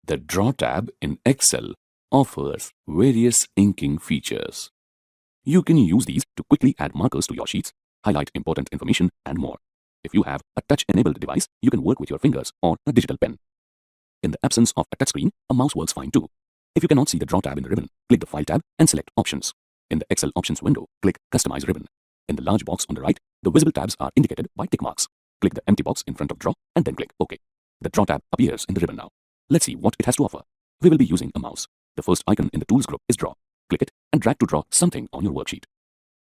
The Draw tab in Excel offers various inking features. You can use these to quickly add markers to your sheets, highlight important information, and more. If you have a touch-enabled device, you can work with your fingers or a digital pen. In the absence of a touchscreen, a mouse works fine too. If you cannot see the Draw tab in the ribbon, click the File tab and select Options. In the Excel Options window, click Customize Ribbon. In the large box on the right, the visible tabs are indicated by tick marks. Click the empty box in front of Draw and then click OK. The Draw tab appears in the ribbon now. Let's see what it has to offer. We will be using a mouse. The first icon in the Tools group is Draw. Click it and drag to draw something on your worksheet.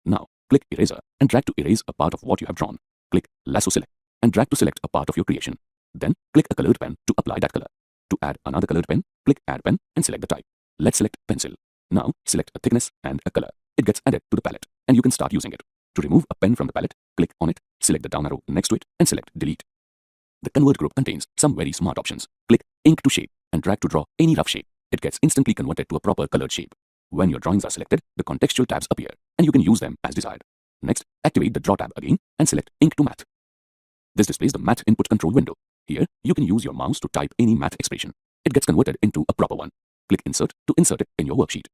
Now, click Eraser and drag to erase a part of what you have drawn. Click Lasso Select and drag to select a part of your creation. Then, click a colored pen to apply that color. To add another colored pen, click Add Pen and select the type. Let's select Pencil. Now, select a thickness and a color. It gets added to the palette and you can start using it. To remove a pen from the palette, click on it, select the down arrow next to it and select Delete. The Convert group contains some very smart options. Click Ink to Shape and drag to draw any rough shape. It gets instantly converted to a proper colored shape. When your drawings are selected, the contextual tabs appear and you can use them as desired. Next, activate the Draw tab again and select Ink to Math. This displays the Math Input Control window. Here, you can use your mouse to type any math expression. It gets converted into a proper one. Click Insert to insert it in your worksheet.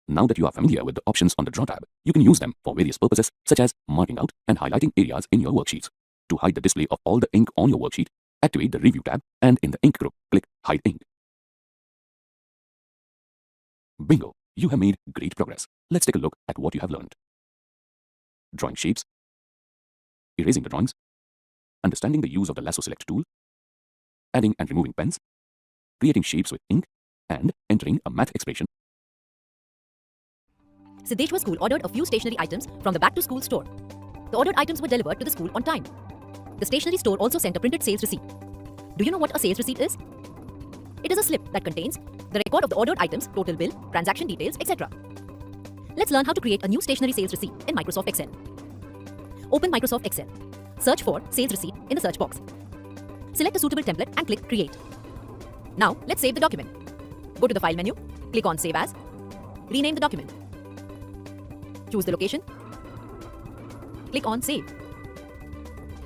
Now that you are familiar with the options on the Draw tab, you can use them for various purposes such as marking out and highlighting areas in your worksheets. To hide the display of all the ink on your worksheet, activate the Review tab and in the Ink group, click Hide Ink. Bingo! You have made great progress. Let's take a look at what you have learned. Drawing shapes, erasing the drawings, understanding the use of the Lasso Select tool, adding and removing pens, creating shapes with ink, and entering a math expression. Siddheshwar School ordered a few stationery items from the back-to-school store. The ordered items were delivered to the school on time. The stationery store also sent a printed sales receipt. Do you know what a sales receipt is? It is a slip that contains the record of the ordered items, total bill, transaction details, etc. Let's learn how to create a new stationery sales receipt in Microsoft Excel. Open Microsoft Excel. Search for Sales Receipt in the search box. Select a suitable template and click Create. Now, let's save the document. Go to the File menu, click on Save As, rename the document. Choose the location. Click on Save.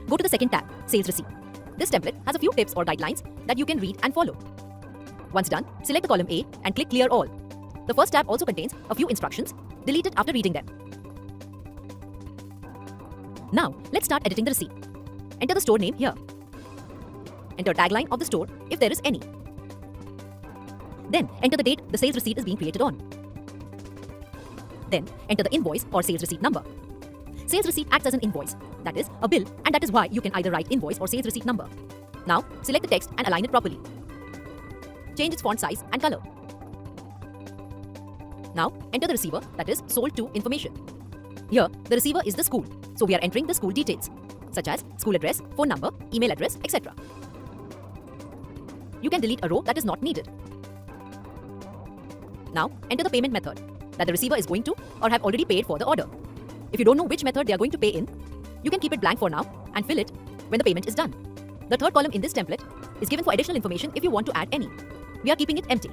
Go to the second tab, Sales Receipt. This template has a few tips or guidelines that you can read and follow. Once done, select the column A and click Clear All. The first tab also contains a few instructions. Delete it after reading them. Now, let's start editing the receipt. Enter the store name here. Enter tagline of the store if there is any. Then, enter the date the sales receipt is being created on. Then, enter the invoice or sales receipt number. Sales receipt acts as an invoice, that is, a bill, and that is why you can either write invoice or sales receipt number. Now, select the text and align it properly. Change its font size and color. Now, enter the receiver, that is, sold to information. Here, the receiver is the school, so we are entering the school details, such as school address, phone number, email address, etc. You can delete a row that is not needed. Now, enter the payment method that the receiver is going to or have already paid for the order. If you don't know which method they are going to pay in, you can keep it blank for now and fill it when the payment is done. The third column in this template is given for additional information if you want to add any. We are keeping it empty.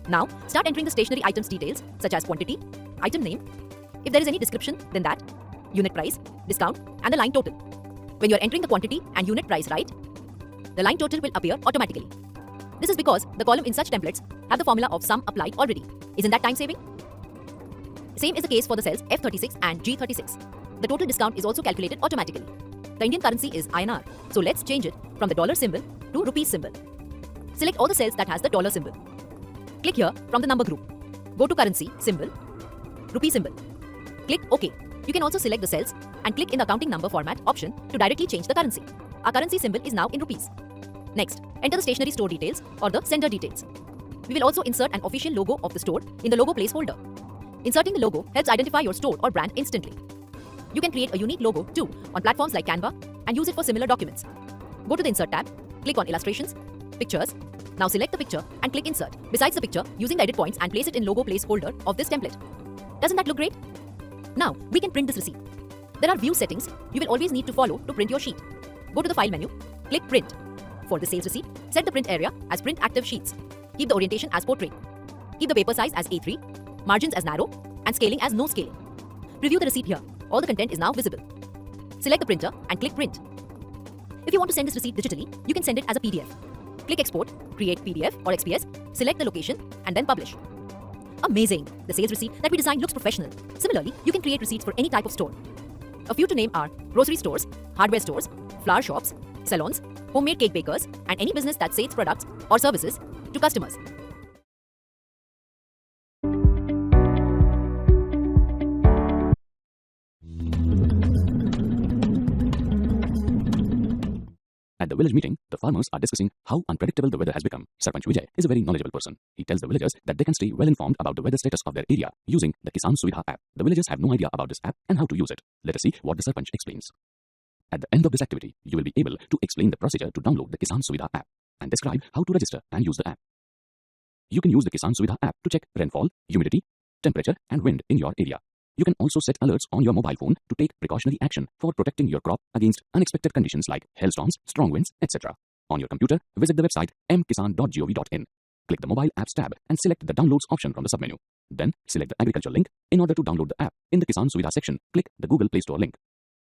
Now, start entering the stationery items details such as quantity, item name, if there is any description, then that, unit price, discount, and the line total. When you are entering the quantity and unit price right, the line total will appear automatically. This is because the column in such templates have the formula of sum applied already. Isn't that time saving? Same is the case for the cells F36 and G36. The total discount is also calculated automatically. The Indian currency is INR, so let's change it from the dollar symbol to rupees symbol. Select all the cells that has the dollar symbol. Click here from the number group. Go to currency, symbol, rupee symbol. Click OK. You can also select the cells and click in the accounting number format option to directly change the currency. Our currency symbol is now in rupees. Next, enter the stationery store details or the sender details. We will also insert an official logo of the store in the logo placeholder. Inserting the logo helps identify your store or brand instantly. You can create a unique logo too on platforms like Canva and use it for similar documents. Go to the Insert tab, click on Illustrations, Pictures. Now select the picture and click Insert besides the picture using the edit points and place it in logo placeholder of this template. Doesn't that look great? Now, we can print this receipt. There are view settings you will always need to follow to print your sheet. Go to the File menu, click Print. For the sales receipt, set the print area as Print Active Sheets. Keep the orientation as Portrait. Keep the paper size as A3, margins as narrow, and scaling as no scaling. Preview the receipt here. All the content is now visible. Select the printer and click Print. If you want to send this receipt digitally, you can send it as a PDF. Click export, create PDF or XPS, select the location, and then publish. Amazing! The sales receipt that we designed looks professional. Similarly, you can create receipts for any type of store. A few to name are grocery stores, hardware stores, flower shops, salons, homemade cake bakers, and any business that sells products or services to customers. At the village meeting, the farmers are discussing how unpredictable the weather has become. Sarpanch Vijay is a very knowledgeable person. He tells the villagers that they can stay well informed about the weather status of their area using the Kisan Suvidha app. The villagers have no idea about this app and how to use it. Let us see what the Sarpanch explains. At the end of this activity, you will be able to explain the procedure to download the Kisan Suvidha app and describe how to register and use the app. You can use the Kisan Suvidha app to check rainfall, humidity, temperature, and wind in your area. You can also set alerts on your mobile phone to take precautionary action for protecting your crop against unexpected conditions like hailstorms, strong winds, etc. On your computer, visit the website mkisan.gov.in. Click the Mobile Apps tab and select the Downloads option from the submenu. Then, select the Agriculture link. In order to download the app, in the Kisan Suvidha section, click the Google Play Store link.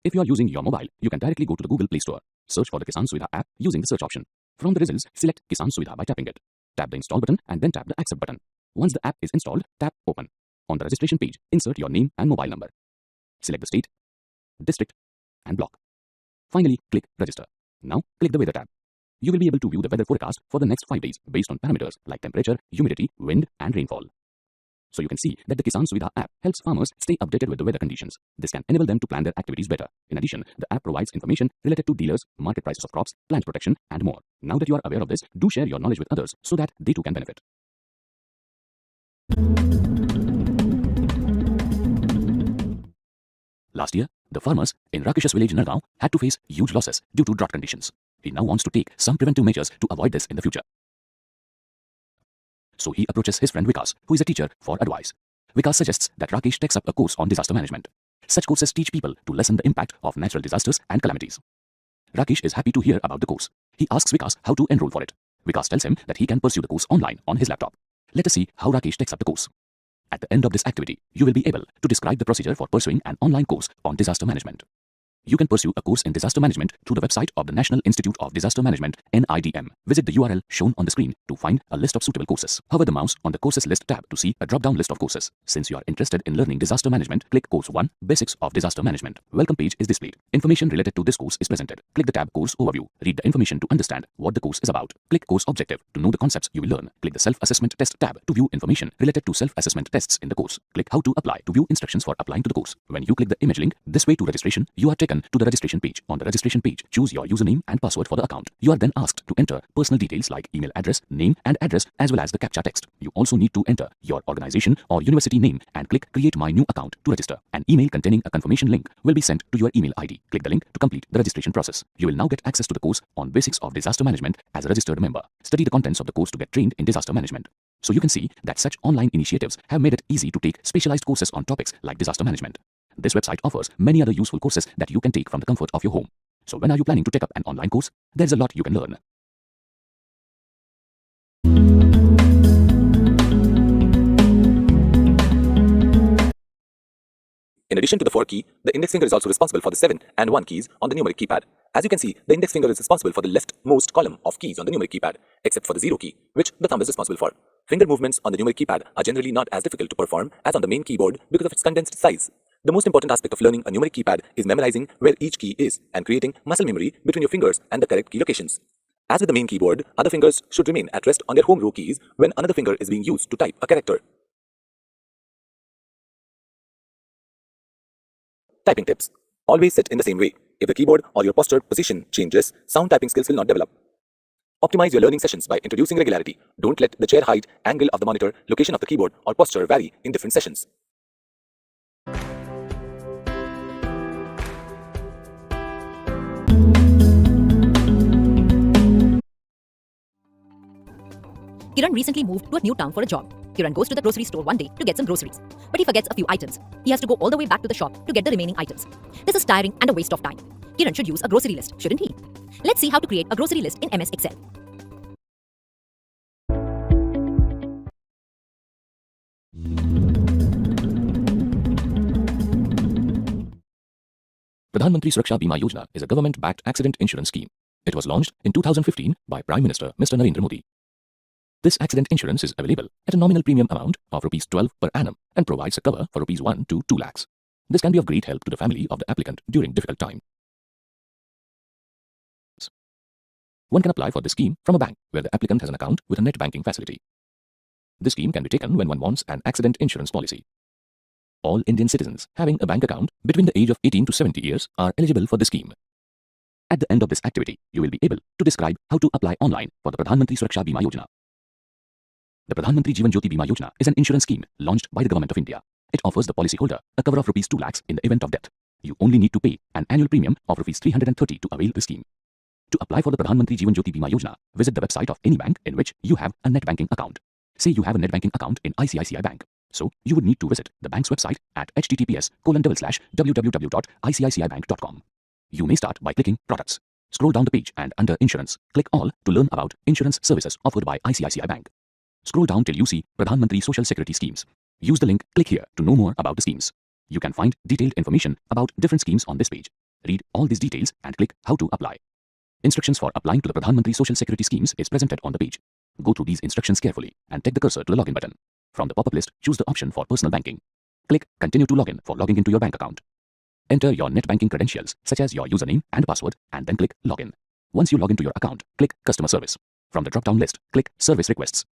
If you are using your mobile, you can directly go to the Google Play Store. Search for the Kisan Suvidha app using the search option. From the results, select Kisan Suvidha by tapping it. Tap the Install button and then tap the Accept button. Once the app is installed, tap Open. On the registration page, insert your name and mobile number. Select the state, district, and block. Finally, click Register. Now, click the Weather tab. You will be able to view the weather forecast for the next 5 days based on parameters like temperature, humidity, wind, and rainfall. So you can see that the Kisan Suvidha app helps farmers stay updated with the weather conditions. This can enable them to plan their activities better. In addition, the app provides information related to dealers, market prices of crops, plant protection, and more. Now that you are aware of this, do share your knowledge with others so that they too can benefit. Last year, the farmers in Rakesh's village Nargaon had to face huge losses due to drought conditions. He now wants to take some preventive measures to avoid this in the future. So he approaches his friend Vikas, who is a teacher, for advice. Vikas suggests that Rakesh takes up a course on disaster management. Such courses teach people to lessen the impact of natural disasters and calamities. Rakesh is happy to hear about the course. He asks Vikas how to enroll for it. Vikas tells him that he can pursue the course online on his laptop. Let us see how Rakesh takes up the course. At the end of this activity, you will be able to describe the procedure for pursuing an online course on disaster management. You can pursue a course in disaster management through the website of the National Institute of Disaster Management, NIDM. Visit the URL shown on the screen to find a list of suitable courses. Hover the mouse on the Courses List tab to see a drop-down list of courses. Since you are interested in learning disaster management, click Course 1, Basics of Disaster Management. Welcome page is displayed. Information related to this course is presented. Click the tab Course Overview. Read the information to understand what the course is about. Click Course Objective to know the concepts you will learn. Click the Self-Assessment Test tab to view information related to self-assessment tests in the course. Click How to Apply to view instructions for applying to the course. When you click the image link this way to registration, you are taken to the registration page. On the registration page, choose your username and password for the account. You are then asked to enter personal details like email address, name and address as well as the CAPTCHA text. You also need to enter your organization or university name and click Create My New Account to register. An email containing a confirmation link will be sent to your email ID. Click the link to complete the registration process. You will now get access to the course on Basics of Disaster Management as a registered member. Study the contents of the course to get trained in disaster management. So you can see that such online initiatives have made it easy to take specialized courses on topics like disaster management. This website offers many other useful courses that you can take from the comfort of your home. So when are you planning to take up an online course? There's a lot you can learn. In addition to the 4 key, the index finger is also responsible for the 7 and 1 keys on the numeric keypad. As you can see, the index finger is responsible for the leftmost column of keys on the numeric keypad, except for the 0 key, which the thumb is responsible for. Finger movements on the numeric keypad are generally not as difficult to perform as on the main keyboard because of its condensed size. The most important aspect of learning a numeric keypad is memorizing where each key is and creating muscle memory between your fingers and the correct key locations. As with the main keyboard, other fingers should remain at rest on their home row keys when another finger is being used to type a character. Typing tips. Always sit in the same way. If the keyboard or your posture position changes, sound typing skills will not develop. Optimize your learning sessions by introducing regularity. Don't let the chair height, angle of the monitor, location of the keyboard, or posture vary in different sessions. Kiran recently moved to a new town for a job. Kiran goes to the grocery store one day to get some groceries, but he forgets a few items. He has to go all the way back to the shop to get the remaining items. This is tiring and a waste of time. Kiran should use a grocery list, shouldn't he? Let's see how to create a grocery list in MS Excel. Pradhan Mantri Suraksha Bima Yojana is a government-backed accident insurance scheme. It was launched in 2015 by Prime Minister Mr. Narendra Modi. This accident insurance is available at a nominal premium amount of Rs 12 per annum and provides a cover for Rs 1 to 2 lakhs. This can be of great help to the family of the applicant during difficult times. One can apply for this scheme from a bank where the applicant has an account with a net banking facility. This scheme can be taken when one wants an accident insurance policy. All Indian citizens having a bank account between the age of 18 to 70 years are eligible for this scheme. At the end of this activity, you will be able to describe how to apply online for the Pradhan Mantri Suraksha Bima Yojana. The Pradhan Mantri Jeevan Jyoti Bima Yojana is an insurance scheme launched by the Government of India. It offers the policyholder a cover of Rs 2 lakhs in the event of death. You only need to pay an annual premium of Rs 330 to avail the scheme. To apply for the Pradhan Mantri Jeevan Jyoti Bima Yojana, visit the website of any bank in which you have a net banking account. Say you have a net banking account in ICICI Bank. So, you would need to visit the bank's website at https://www.icicibank.com. You may start by clicking Products. Scroll down the page and under Insurance, click All to learn about insurance services offered by ICICI Bank. Scroll down till you see Pradhan Mantri Social Security Schemes. Use the link Click Here to know more about the schemes. You can find detailed information about different schemes on this page. Read all these details and click How to apply. Instructions for applying to the Pradhan Mantri Social Security Schemes is presented on the page. Go through these instructions carefully and take the cursor to the login button. From the pop-up list, choose the option for personal banking. Click Continue to login for logging into your bank account. Enter your net banking credentials such as your username and password and then click Login. Once you log into your account, click Customer Service. From the drop-down list, click Service Requests.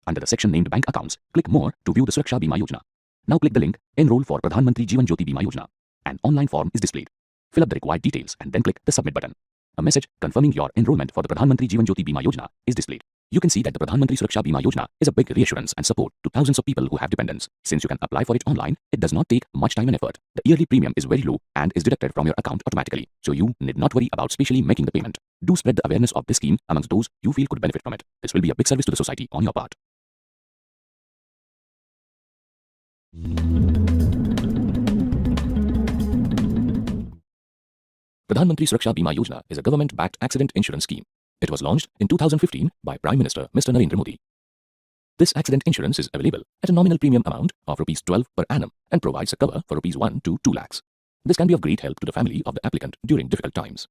Under the section named Bank Accounts, click More to view the Suraksha Bima Yojana. Now click the link Enroll for Pradhan Mantri Jeevan Jyoti Bima Yojana. An online form is displayed. Fill up the required details and then click the Submit button. A message confirming your enrollment for the Pradhan Mantri Jeevan Jyoti Bima Yojana is displayed. You can see that the Pradhan Mantri Suraksha Bima Yojana is a big reassurance and support to thousands of people who have dependents. Since you can apply for it online, it does not take much time and effort. The yearly premium is very low and is deducted from your account automatically, so you need not worry about specially making the payment. Do spread the awareness of this scheme amongst those you feel could benefit from it. This will be a big service to the society on your part. Pradhan Mantri Suraksha Bima Yojana is a government-backed accident insurance scheme. It was launched in 2015 by Prime Minister Mr. Narendra Modi. This accident insurance is available at a nominal premium amount of Rs 12 per annum and provides a cover for Rs 1 to 2 lakhs. This can be of great help to the family of the applicant during difficult times.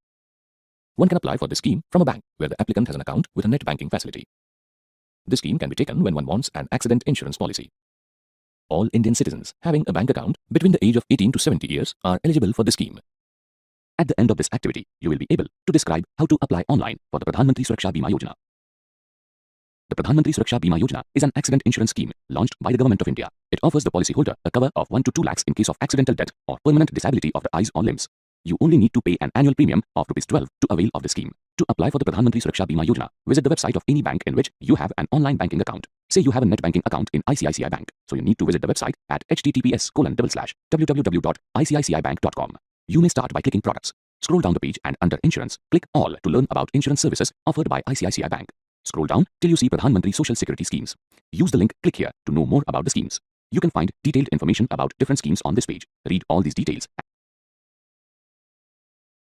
One can apply for this scheme from a bank where the applicant has an account with a net banking facility. This scheme can be taken when one wants an accident insurance policy. All Indian citizens having a bank account between the age of 18 to 70 years are eligible for this scheme. At the end of this activity, you will be able to describe how to apply online for the Pradhan Mantri Suraksha Bima Yojana. The Pradhan Mantri Suraksha Bima Yojana is an accident insurance scheme launched by the Government of India. It offers the policyholder a cover of 1 to 2 lakhs in case of accidental death or permanent disability of the eyes or limbs. You only need to pay an annual premium of Rs 12 to avail of the scheme. To apply for the Pradhan Mantri Suraksha Bima Yojana, visit the website of any bank in which you have an online banking account. Say you have a net banking account in ICICI Bank, so you need to visit the website at https://www.icicibank.com. You may start by clicking Products. Scroll down the page and under Insurance, click All to learn about insurance services offered by ICICI Bank. Scroll down till you see Pradhan Mantri Social Security Schemes. Use the link Click Here to know more about the schemes. You can find detailed information about different schemes on this page. Read all these details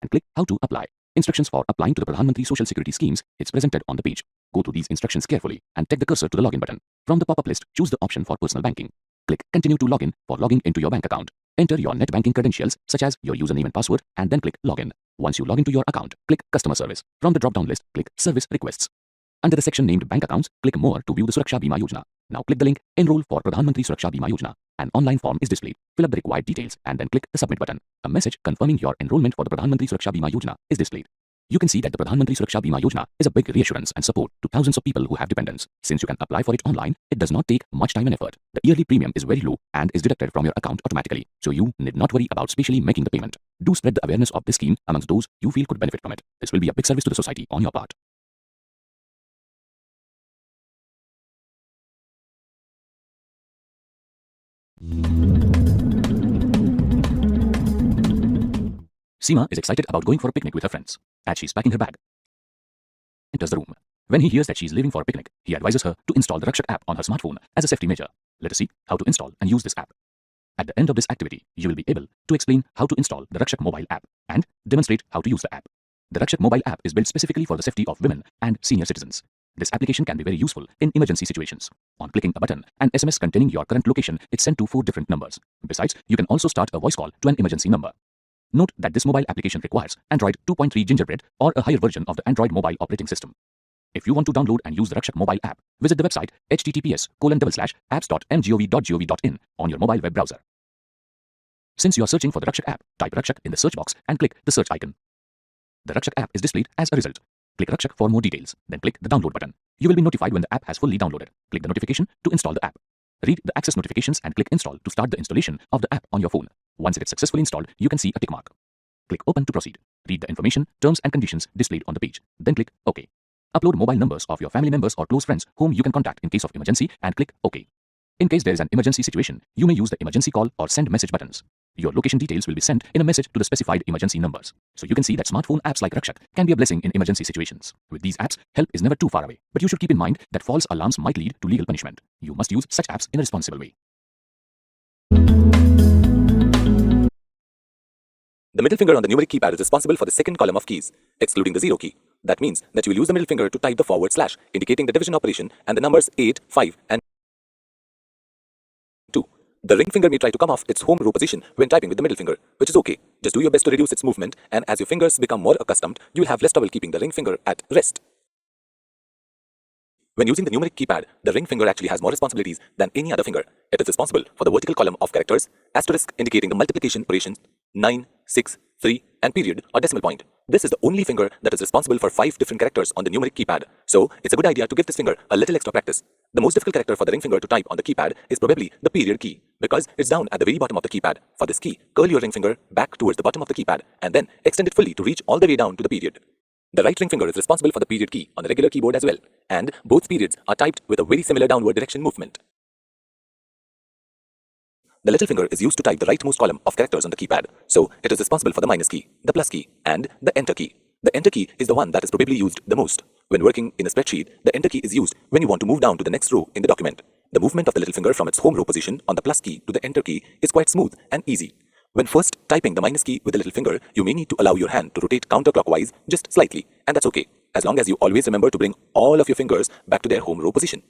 and click How to apply. Instructions for applying to the Pradhan Mantri Social Security Schemes is presented on the page. Go through these instructions carefully and take the cursor to the login button. From the pop-up list, choose the option for personal banking. Click Continue to login for logging into your bank account. Enter your net banking credentials such as your username and password and then click Login. Once you log into your account, click Customer Service. From the drop-down list, click Service Requests. Under the section named Bank Accounts, click More to view the Suraksha Bima Yojana. Now click the link Enroll for Pradhan Mantri Suraksha Bima Yojana. An online form is displayed. Fill up the required details and then click the Submit button. A message confirming your enrollment for the Pradhan Mantri Suraksha Bima Yojana is displayed. You can see that the Pradhan Mantri Suraksha Bima Yojana is a big reassurance and support to thousands of people who have dependents. Since you can apply for it online, it does not take much time and effort. The yearly premium is very low and is deducted from your account automatically, so you need not worry about specially making the payment. Do spread the awareness of this scheme amongst those you feel could benefit from it. This will be a big service to the society on your part. Seema is excited about going for a picnic with her friends. As she's packing her bag, enters the room. When he hears that she's leaving for a picnic, he advises her to install the Rakshak app on her smartphone as a safety measure. Let us see how to install and use this app. At the end of this activity, you will be able to explain how to install the Rakshak mobile app and demonstrate how to use the app. The Rakshak mobile app is built specifically for the safety of women and senior citizens. This application can be very useful in emergency situations. On clicking a button, an SMS containing your current location is sent to 4 different numbers. Besides, you can also start a voice call to an emergency number. Note that this mobile application requires Android 2.3 Gingerbread or a higher version of the Android mobile operating system. If you want to download and use the Rakshak mobile app, visit the website https://apps.mgov.gov.in on your mobile web browser. Since you are searching for the Rakshak app, type Rakshak in the search box and click the search icon. The Rakshak app is displayed as a result. Click Rakshak for more details, then click the download button. You will be notified when the app has fully downloaded. Click the notification to install the app. Read the access notifications and click install to start the installation of the app on your phone. Once it is successfully installed, you can see a tick mark. Click open to proceed. Read the information, terms and conditions displayed on the page. Then click OK. Upload mobile numbers of your family members or close friends whom you can contact in case of emergency and click OK. In case there is an emergency situation, you may use the emergency call or send message buttons. Your location details will be sent in a message to the specified emergency numbers. So you can see that smartphone apps like Rakshak can be a blessing in emergency situations. With these apps, help is never too far away. But you should keep in mind that false alarms might lead to legal punishment. You must use such apps in a responsible way. The middle finger on the numeric keypad is responsible for the second column of keys, excluding the 0 key. That means that you will use the middle finger to type the forward slash, indicating the division operation and the numbers 8, 5, and 2. The ring finger may try to come off its home row position when typing with the middle finger, which is okay. Just do your best to reduce its movement, and as your fingers become more accustomed, you will have less trouble keeping the ring finger at rest. When using the numeric keypad, the ring finger actually has more responsibilities than any other finger. It is responsible for the vertical column of characters, asterisk indicating the multiplication operations, 9, 6, 3, and period or decimal point. This is the only finger that is responsible for 5 different characters on the numeric keypad. So, it's a good idea to give this finger a little extra practice. The most difficult character for the ring finger to type on the keypad is probably the period key, because it's down at the very bottom of the keypad. For this key, curl your ring finger back towards the bottom of the keypad and then extend it fully to reach all the way down to the period. The right ring finger is responsible for the period key on the regular keyboard as well, and both periods are typed with a very similar downward direction movement. The little finger is used to type the rightmost column of characters on the keypad, so it is responsible for the minus key, the plus key, and the enter key. The enter key is the one that is probably used the most. When working in a spreadsheet, the enter key is used when you want to move down to the next row in the document. The movement of the little finger from its home row position on the plus key to the enter key is quite smooth and easy. When first typing the minus key with the little finger, you may need to allow your hand to rotate counterclockwise just slightly, and that's okay, as long as you always remember to bring all of your fingers back to their home row position.